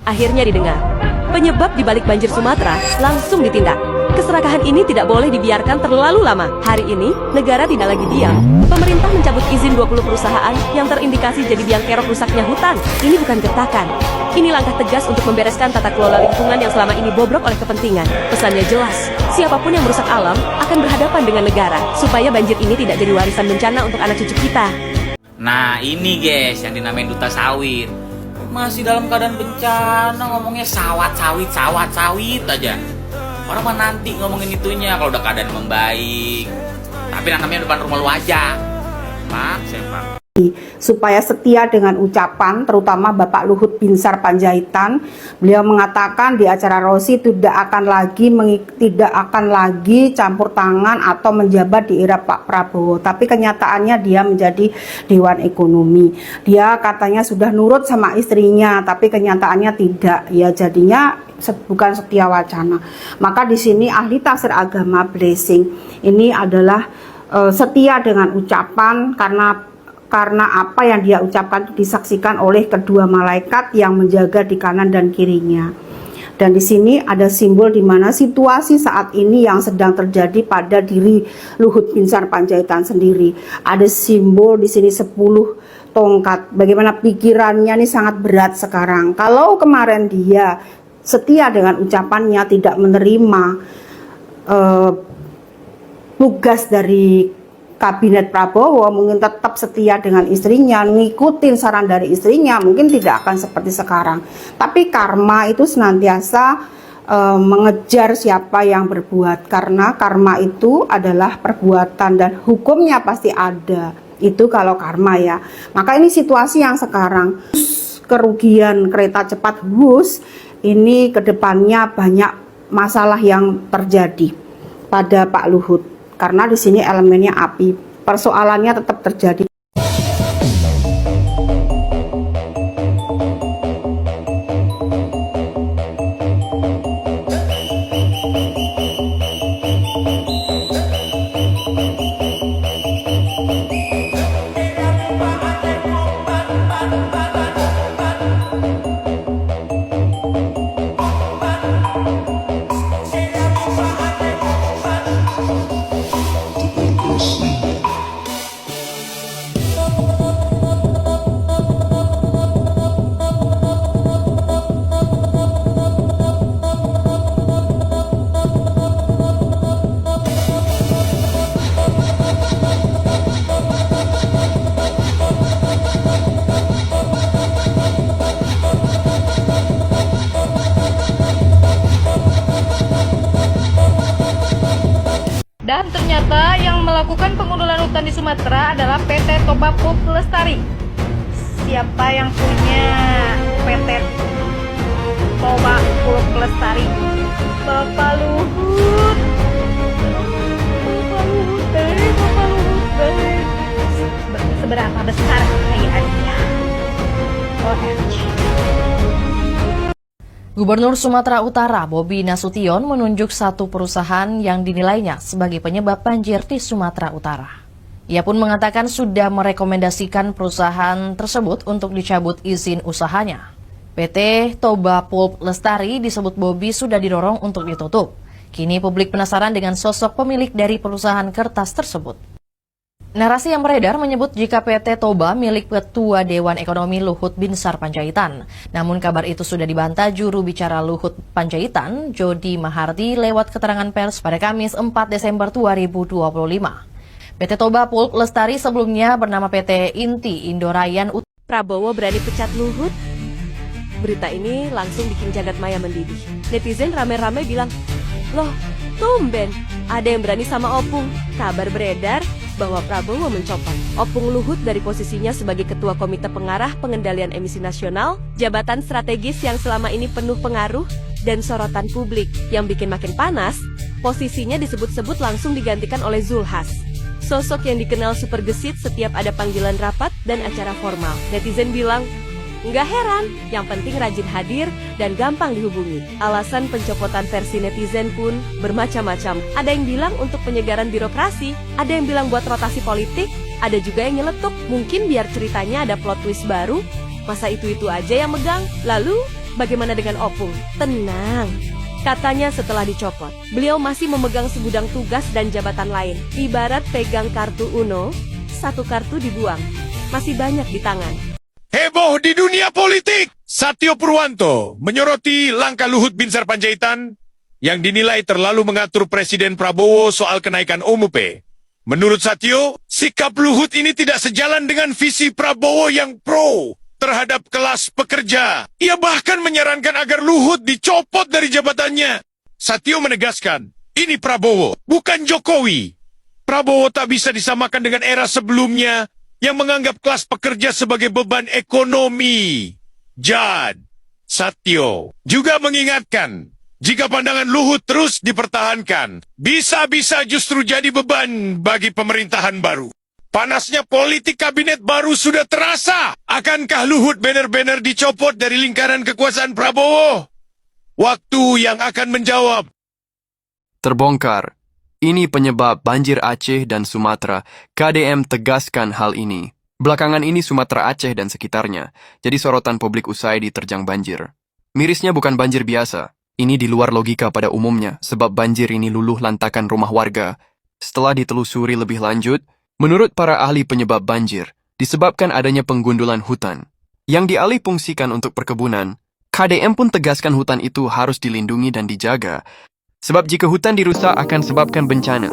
akhirnya didengar. Penyebab dibalik banjir Sumatera langsung ditindak. Keserakahan ini tidak boleh dibiarkan terlalu lama. Hari ini, negara tidak lagi diam. Pemerintah mencabut izin 20 perusahaan yang terindikasi jadi biang kerok rusaknya hutan. Ini bukan gertakan. Ini langkah tegas untuk membereskan tata kelola lingkungan yang selama ini bobrok oleh kepentingan. Pesannya jelas, siapapun yang merusak alam akan berhadapan dengan negara, supaya banjir ini tidak jadi warisan bencana untuk anak cucu kita. Nah ini guys yang dinamain duta sawit. Masih dalam keadaan bencana ngomongnya sawit aja. Orang mah nanti ngomongin itunya kalau udah keadaan membaik. Tapi namanya depan rumah lu aja. Pak, Pak. Supaya setia dengan ucapan, terutama Bapak Luhut Binsar Panjaitan, beliau mengatakan di acara Rosi tidak akan lagi campur tangan atau menjabat di era Pak Prabowo. Tapi kenyataannya dia menjadi Dewan Ekonomi. Dia katanya sudah nurut sama istrinya, tapi kenyataannya tidak. Ya jadinya bukan setia wacana. Maka di sini ahli tafsir agama Blessing ini adalah setia dengan ucapan karena apa yang dia ucapkan disaksikan oleh kedua malaikat yang menjaga di kanan dan kirinya. Dan di sini ada simbol di mana situasi saat ini yang sedang terjadi pada diri Luhut Binsar Panjaitan sendiri. Ada simbol di sini 10 tongkat. Bagaimana pikirannya ini sangat berat sekarang. Kalau kemarin dia setia dengan ucapannya, tidak menerima tugas dari Kabinet Prabowo, mungkin tetap setia dengan istrinya, ngikutin saran dari istrinya, mungkin tidak akan seperti sekarang. Tapi karma itu senantiasa mengejar siapa yang berbuat, karena karma itu adalah perbuatan dan hukumnya pasti ada. Itu kalau karma ya. Maka ini situasi yang sekarang, kerugian kereta cepat Wus ini kedepannya banyak masalah yang terjadi pada Pak Luhut. Karena di sini elemennya api, persoalannya tetap terjadi. Dan ternyata yang melakukan pengundulan hutan di Sumatera adalah PT Toba Pulp Lestari. Siapa yang punya PT Toba Pulp Lestari? Bapak Luhut. Seberapa besar kekayaannya? OMG. Gubernur Sumatera Utara Bobi Nasution menunjuk satu perusahaan yang dinilainya sebagai penyebab banjir di Sumatera Utara. Ia pun mengatakan sudah merekomendasikan perusahaan tersebut untuk dicabut izin usahanya. PT Toba Pulp Lestari disebut Bobi sudah didorong untuk ditutup. Kini publik penasaran dengan sosok pemilik dari perusahaan kertas tersebut. Narasi yang beredar menyebut jika PT Toba milik Ketua Dewan Ekonomi Luhut Binsar Panjaitan. Namun kabar itu sudah dibantah juru bicara Luhut Panjaitan, Jody Mahardi, lewat keterangan pers pada Kamis 4 Desember 2025. PT Toba Pulp Lestari sebelumnya bernama PT Inti Indorayan Utama. Prabowo berani pecat Luhut? Berita ini langsung bikin jagat maya mendidih. Netizen rame-rame bilang, loh, tumben, ada yang berani sama Opung. Kabar beredar bahwa Prabowo mencopot Opung Luhut dari posisinya sebagai Ketua Komite Pengarah Pengendalian Emisi Nasional, jabatan strategis yang selama ini penuh pengaruh dan sorotan publik. Yang bikin makin panas, posisinya disebut-sebut langsung digantikan oleh Zulhas. Sosok yang dikenal super gesit setiap ada panggilan rapat dan acara formal. Netizen bilang, nggak heran, yang penting rajin hadir dan gampang dihubungi. Alasan pencopotan versi netizen pun bermacam-macam. Ada yang bilang untuk penyegaran birokrasi, ada yang bilang buat rotasi politik, ada juga yang nyeletuk, mungkin biar ceritanya ada plot twist baru. Masa itu-itu aja yang megang? Lalu, Bagaimana dengan Opung? Tenang. Katanya setelah dicopot, beliau masih memegang segudang tugas dan jabatan lain. Ibarat pegang kartu Uno, satu kartu dibuang. Masih banyak di tangan. Heboh di dunia politik. Satyo Purwanto menyoroti langkah Luhut Binsar Panjaitan yang dinilai terlalu mengatur Presiden Prabowo soal kenaikan UMP. Menurut Satyo, sikap Luhut ini tidak sejalan dengan visi Prabowo yang pro terhadap kelas pekerja. Ia bahkan menyarankan agar Luhut dicopot dari jabatannya. Satyo menegaskan, ini Prabowo, bukan Jokowi. Prabowo tak bisa disamakan dengan era sebelumnya yang menganggap kelas pekerja sebagai beban ekonomi. Jad, Satyo juga mengingatkan, jika pandangan Luhut terus dipertahankan, bisa-bisa justru jadi beban bagi pemerintahan baru. Panasnya politik kabinet baru sudah terasa. Akankah Luhut benar-benar dicopot dari lingkaran kekuasaan Prabowo? Waktu yang akan menjawab. Terbongkar. Ini penyebab banjir Aceh dan Sumatera. KDM tegaskan hal ini. Belakangan ini Sumatera Aceh dan sekitarnya jadi sorotan publik usai diterjang banjir. Mirisnya bukan banjir biasa. Ini di luar logika pada umumnya, sebab banjir ini luluh lantakan rumah warga. Setelah ditelusuri lebih lanjut, menurut para ahli penyebab banjir, disebabkan adanya penggundulan hutan. Yang dialih fungsikan untuk perkebunan, KDM pun tegaskan hutan itu harus dilindungi dan dijaga, sebab jika hutan dirusak akan sebabkan bencana.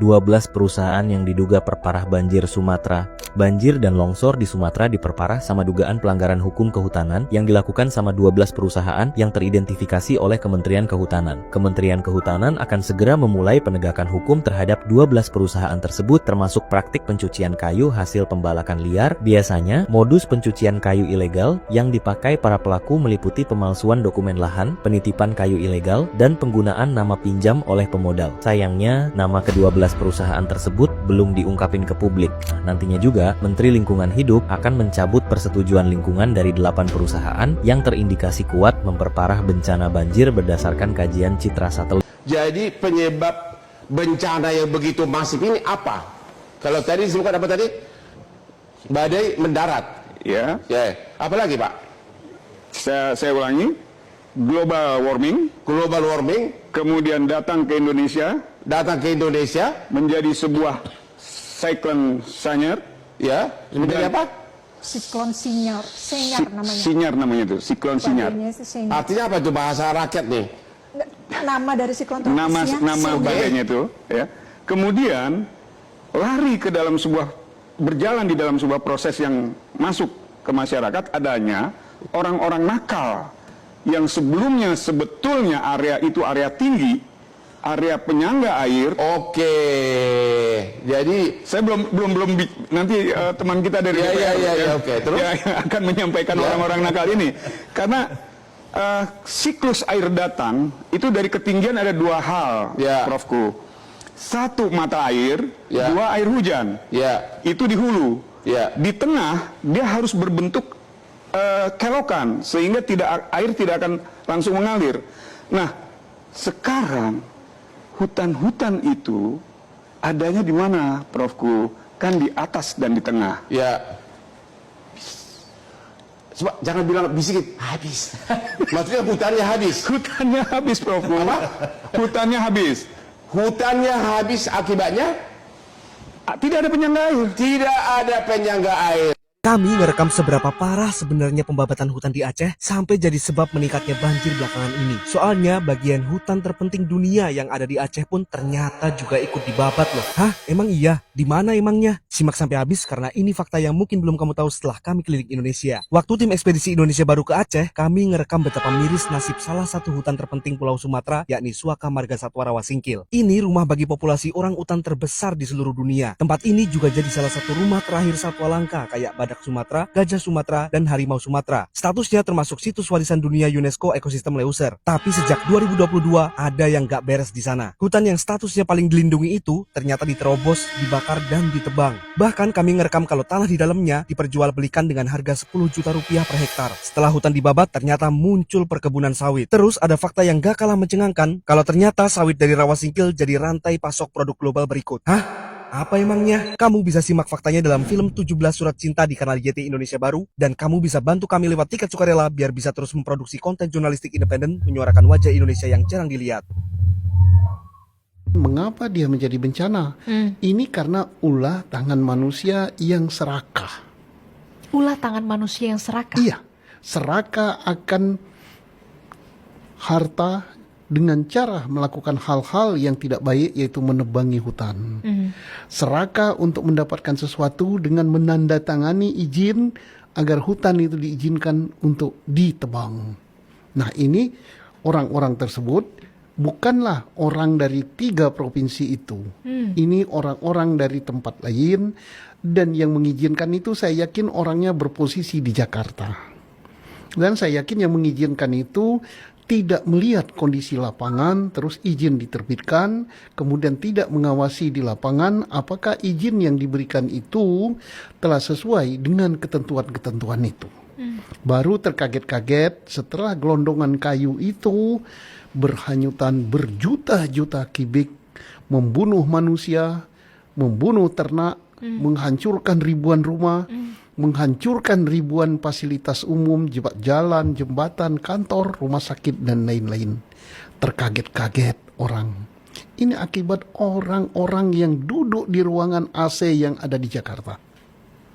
Dua 12 perusahaan yang diduga perparah banjir Sumatera. Banjir dan longsor di Sumatera diperparah sama dugaan pelanggaran hukum kehutanan yang dilakukan sama 12 perusahaan yang teridentifikasi oleh Kementerian Kehutanan. Kementerian Kehutanan akan segera memulai penegakan hukum terhadap 12 perusahaan tersebut, termasuk praktik pencucian kayu hasil pembalakan liar. Biasanya, modus pencucian kayu ilegal yang dipakai para pelaku meliputi pemalsuan dokumen lahan, penitipan kayu ilegal, dan penggunaan nama pinjam oleh pemodal. Sayangnya, nama ke-12 perusahaan tersebut belum diungkapin ke publik. Nantinya juga Menteri Lingkungan Hidup akan mencabut persetujuan lingkungan dari 8 perusahaan yang terindikasi kuat memperparah bencana banjir berdasarkan kajian citra satelit. Jadi penyebab bencana yang begitu masif ini apa? Kalau tadi disebutkan apa tadi? Badai mendarat. Ya. Ya. Apa lagi, Pak? Saya ulangi. Global warming. Global warming. Kemudian datang ke Indonesia. Datang ke Indonesia. Menjadi sebuah cyclone Sanyar. Ya. Menjadi apa? Siklon Sinyar namanya. Sinyar namanya itu. Siklon Sinyar. Artinya apa itu bahasa rakyat nih? Nama dari siklon Nama badainya itu. Ya. Kemudian lari ke dalam berjalan di dalam sebuah proses yang masuk ke masyarakat adanya orang-orang nakal yang sebelumnya sebetulnya area itu area tinggi, area penyangga air. Oke. Jadi saya belum nanti teman kita dari DPR oke. Terus akan menyampaikan orang-orang nakal ini karena siklus air datang itu dari ketinggian ada dua hal, Profku. Satu mata air, dua air hujan. Itu di hulu. Di tengah dia harus berbentuk kelokan sehingga air tidak akan langsung mengalir. Nah, sekarang hutan-hutan itu adanya di mana, Profku? Kan di atas dan di tengah. Ya. Coba jangan bilang bisikin habis. Maksudnya hutannya habis. Hutannya habis, Profku. Apa? Hutannya habis. Hutannya habis akibatnya? Tidak ada penyangga air. Tidak ada penyangga air. Kami ngerekam seberapa parah sebenarnya pembabatan hutan di Aceh sampai jadi sebab meningkatnya banjir belakangan ini. Soalnya bagian hutan terpenting dunia yang ada di Aceh pun ternyata juga ikut dibabat loh. Hah? Emang iya? Di mana emangnya? Simak sampai habis karena ini fakta yang mungkin belum kamu tahu setelah kami keliling Indonesia. Waktu tim ekspedisi Indonesia Baru ke Aceh, kami ngerekam betapa miris nasib salah satu hutan terpenting Pulau Sumatera, yakni Suaka Margasatwa Rawasingkil. Ini rumah bagi populasi orang utan terbesar di seluruh dunia. Tempat ini juga jadi salah satu rumah terakhir satwa langka kayak badak Sumatera, gajah Sumatera, dan harimau Sumatera. Statusnya termasuk situs warisan dunia UNESCO ekosistem Leuser. Tapi sejak 2022 ada yang gak beres di sana. Hutan yang statusnya paling dilindungi itu ternyata diterobos, dibakar, dan ditebang. Bahkan kami ngerekam kalau tanah di dalamnya diperjualbelikan dengan harga 10 juta rupiah per hektar. Setelah hutan dibabat ternyata muncul perkebunan sawit. Terus ada fakta yang gak kalah mencengangkan kalau ternyata sawit dari Rawasingkil jadi rantai pasok produk global berikut. Hah? Apa emangnya? Kamu bisa simak faktanya dalam film 17 Surat Cinta di kanal YT Indonesia Baru, dan kamu bisa bantu kami lewat tiket sukarela biar bisa terus memproduksi konten jurnalistik independen menyuarakan wajah Indonesia yang jarang dilihat. Mengapa dia menjadi bencana? Ini karena ulah tangan manusia yang serakah. Ulah tangan manusia yang serakah? Iya, serakah akan harta dengan cara melakukan hal-hal yang tidak baik, yaitu menebangi hutan. Serakah untuk mendapatkan sesuatu dengan menandatangani izin agar hutan itu diizinkan untuk ditebang. Nah, ini orang-orang tersebut bukanlah orang dari 3 provinsi itu. Ini orang-orang dari tempat lain, dan yang mengizinkan itu saya yakin orangnya berposisi di Jakarta. Dan saya yakin yang mengizinkan itu tidak melihat kondisi lapangan, terus izin diterbitkan, kemudian tidak mengawasi di lapangan apakah izin yang diberikan itu telah sesuai dengan ketentuan-ketentuan itu. Baru terkaget-kaget setelah gelondongan kayu itu berhanyutan berjuta-juta kubik, membunuh manusia, membunuh ternak, menghancurkan ribuan rumah, menghancurkan ribuan fasilitas umum, jalan, jembatan, kantor, rumah sakit, dan lain-lain. Terkaget-kaget orang. Ini akibat orang-orang yang duduk di ruangan AC yang ada di Jakarta.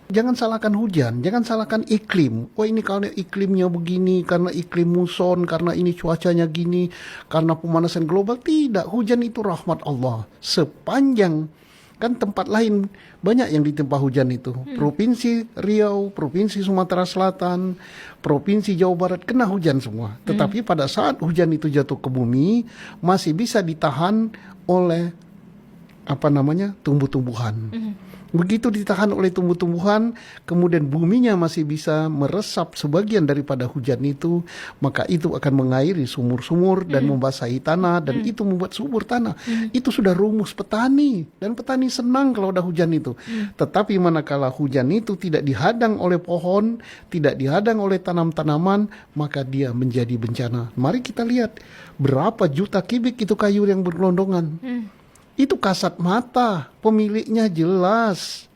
Jangan salahkan hujan, jangan salahkan iklim. Oh, ini karena iklimnya begini, karena iklim muson, karena ini cuacanya gini, karena pemanasan global. Tidak, hujan itu rahmat Allah. Sepanjang kan tempat lain banyak yang ditimpa hujan itu. Provinsi Riau, Provinsi Sumatera Selatan, Provinsi Jawa Barat kena hujan semua. Tetapi pada saat hujan itu jatuh ke bumi masih bisa ditahan oleh tumbuh-tumbuhan. Begitu ditahan oleh tumbuh-tumbuhan, kemudian buminya masih bisa meresap sebagian daripada hujan itu, maka itu akan mengairi sumur-sumur dan membasahi tanah, dan itu membuat subur tanah. Itu sudah rumus petani, dan petani senang kalau ada hujan itu. Tetapi manakala hujan itu tidak dihadang oleh pohon, tidak dihadang oleh tanam-tanaman, maka dia menjadi bencana. Mari kita lihat berapa juta kubik itu kayu yang bergelondongan. Itu kasat mata, pemiliknya jelas.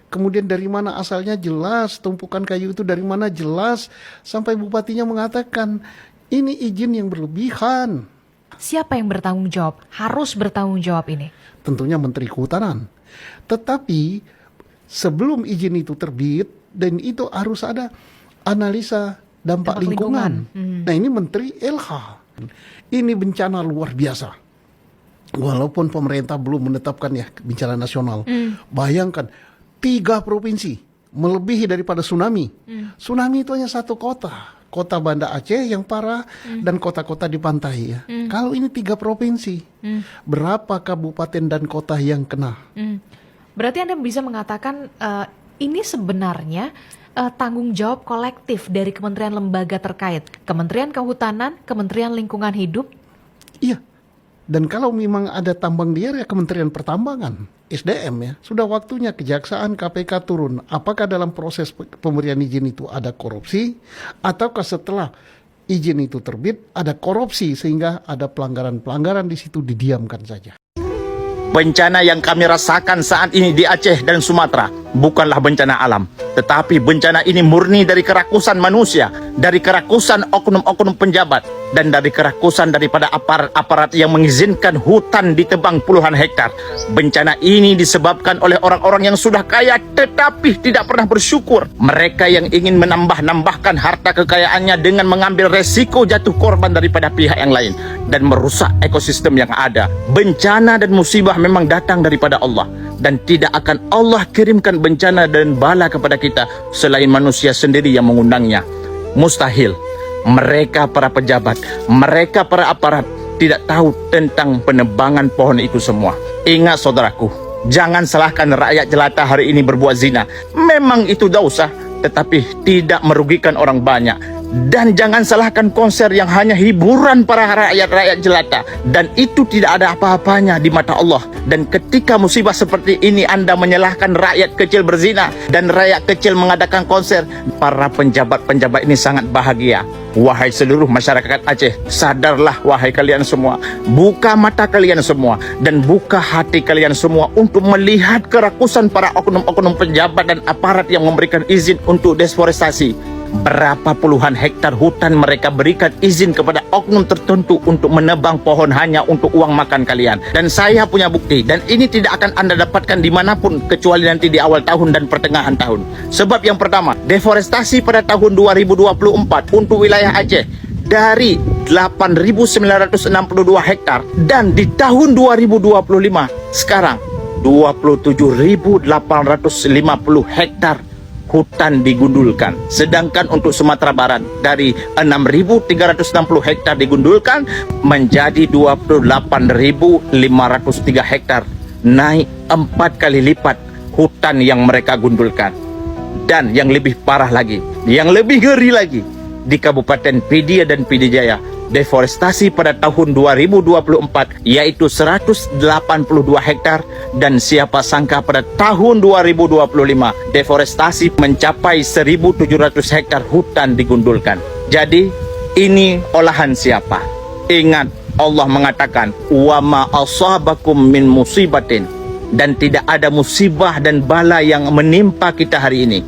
Kemudian dari mana asalnya jelas, tumpukan kayu itu dari mana jelas. Sampai bupatinya mengatakan, ini izin yang berlebihan. Siapa yang bertanggung jawab? Harus bertanggung jawab ini? Tentunya Menteri Kehutanan. Tetapi sebelum izin itu terbit, dan itu harus ada analisa dampak lingkungan. Nah, ini Menteri LH. Ini bencana luar biasa. Walaupun pemerintah belum menetapkan ya bencana nasional. Bayangkan 3 provinsi melebihi daripada tsunami. Tsunami itu hanya 1 kota. Kota Banda Aceh yang parah dan kota-kota di pantai ya. Kalau ini 3 provinsi, berapa kabupaten dan kota yang kena? Berarti Anda bisa mengatakan ini sebenarnya tanggung jawab kolektif dari kementerian lembaga terkait. Kementerian Kehutanan, Kementerian Lingkungan Hidup. Iya. Dan kalau memang ada tambang liar ya Kementerian Pertambangan, SDM ya. Sudah waktunya Kejaksaan, KPK turun. Apakah dalam proses pemberian izin itu ada korupsi, ataukah setelah izin itu terbit ada korupsi sehingga ada pelanggaran-pelanggaran di situ didiamkan saja. Bencana yang kami rasakan saat ini di Aceh dan Sumatera bukanlah bencana alam, tetapi bencana ini murni dari kerakusan manusia, dari kerakusan oknum-oknum penjabat, dan dari kerakusan daripada aparat-aparat yang mengizinkan hutan ditebang puluhan hektar. Bencana ini disebabkan oleh orang-orang yang sudah kaya tetapi tidak pernah bersyukur. Mereka yang ingin menambah-nambahkan harta kekayaannya dengan mengambil resiko jatuh korban daripada pihak yang lain dan merusak ekosistem yang ada. Bencana dan musibah memang datang daripada Allah, dan tidak akan Allah kirimkan bencana dan bala kepada kita selain manusia sendiri yang mengundangnya. Mustahil. Mereka para pejabat, mereka para aparat tidak tahu tentang penebangan pohon itu semua. Ingat saudaraku, jangan salahkan rakyat jelata hari ini berbuat zina. Memang itu dosa, tetapi tidak merugikan orang banyak. Dan jangan salahkan konser yang hanya hiburan para rakyat-rakyat jelata, dan itu tidak ada apa-apanya di mata Allah. Dan ketika musibah seperti ini Anda menyalahkan rakyat kecil berzina dan rakyat kecil mengadakan konser, para penjabat-penjabat ini sangat bahagia. Wahai seluruh masyarakat Aceh, sadarlah wahai kalian semua, buka mata kalian semua dan buka hati kalian semua untuk melihat kerakusan para oknum-oknum penjabat dan aparat yang memberikan izin untuk deforestasi. Berapa puluhan hektar hutan mereka berikan izin kepada oknum tertentu untuk menebang pohon hanya untuk uang makan kalian. Dan saya punya bukti, dan ini tidak akan Anda dapatkan dimanapun kecuali nanti di awal tahun dan pertengahan tahun. Sebab yang pertama, deforestasi pada tahun 2024 untuk wilayah Aceh dari 8.962 hektar, dan di tahun 2025 sekarang 27.850 hektar hutan digundulkan. Sedangkan untuk Sumatera Barat dari 6.360 hektar digundulkan menjadi 28.503 hektar, naik 4 kali lipat hutan yang mereka gundulkan. Dan yang lebih parah lagi, yang lebih ngeri lagi, di Kabupaten Pidie dan Pidijaya, deforestasi pada tahun 2024 yaitu 182 hektar, dan siapa sangka pada tahun 2025 deforestasi mencapai 1.700 hektar hutan digundulkan. Jadi ini olahan siapa? Ingat, Allah mengatakan wa ma asabakum min musibatin, dan tidak ada musibah dan bala yang menimpa kita hari ini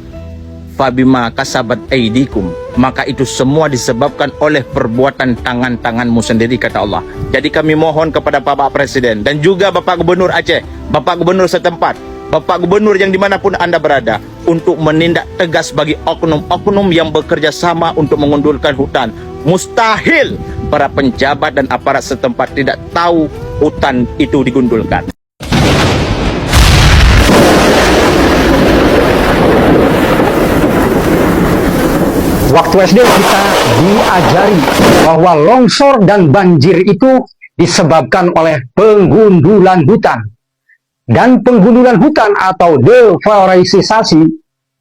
fabima kasabat aidikum, maka itu semua disebabkan oleh perbuatan tangan-tanganmu sendiri, kata Allah. Jadi kami mohon kepada Bapak Presiden dan juga Bapak Gubernur Aceh, Bapak Gubernur setempat, Bapak Gubernur yang dimanapun Anda berada, untuk menindak tegas bagi oknum-oknum yang bekerja sama untuk mengundurkan hutan. Mustahil para penjabat dan aparat setempat tidak tahu hutan itu digundulkan. Waktu SD kita diajari bahwa longsor dan banjir itu disebabkan oleh penggundulan hutan. Dan penggundulan hutan atau deforestisasi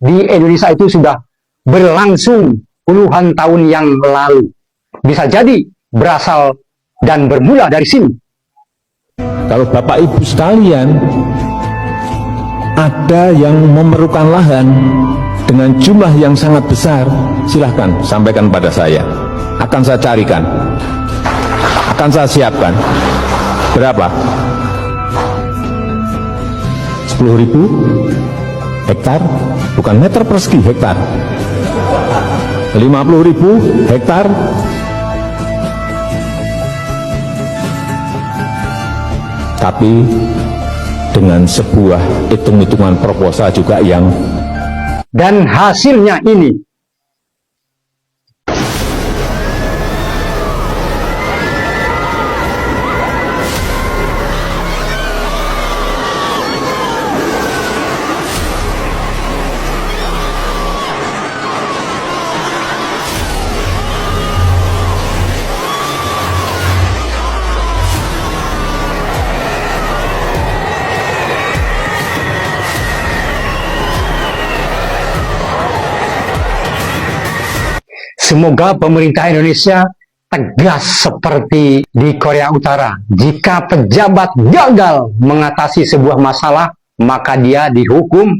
di Indonesia itu sudah berlangsung puluhan tahun yang lalu. Bisa jadi berasal dan bermula dari sini. Kalau Bapak Ibu sekalian ada yang memerlukan lahan dengan jumlah yang sangat besar, silahkan sampaikan pada saya. Akan saya carikan, akan saya siapkan. Berapa? 10.000 hektar, bukan meter persegi, hektar. 50.000 hektar, tapi dengan sebuah hitung-hitungan proposal juga yang, dan hasilnya ini. Semoga pemerintah Indonesia tegas seperti di Korea Utara. Jika pejabat gagal mengatasi sebuah masalah, maka dia dihukum.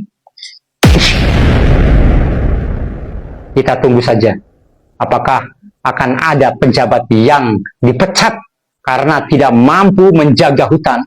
Kita tunggu saja. Apakah akan ada pejabat yang dipecat karena tidak mampu menjaga hutan?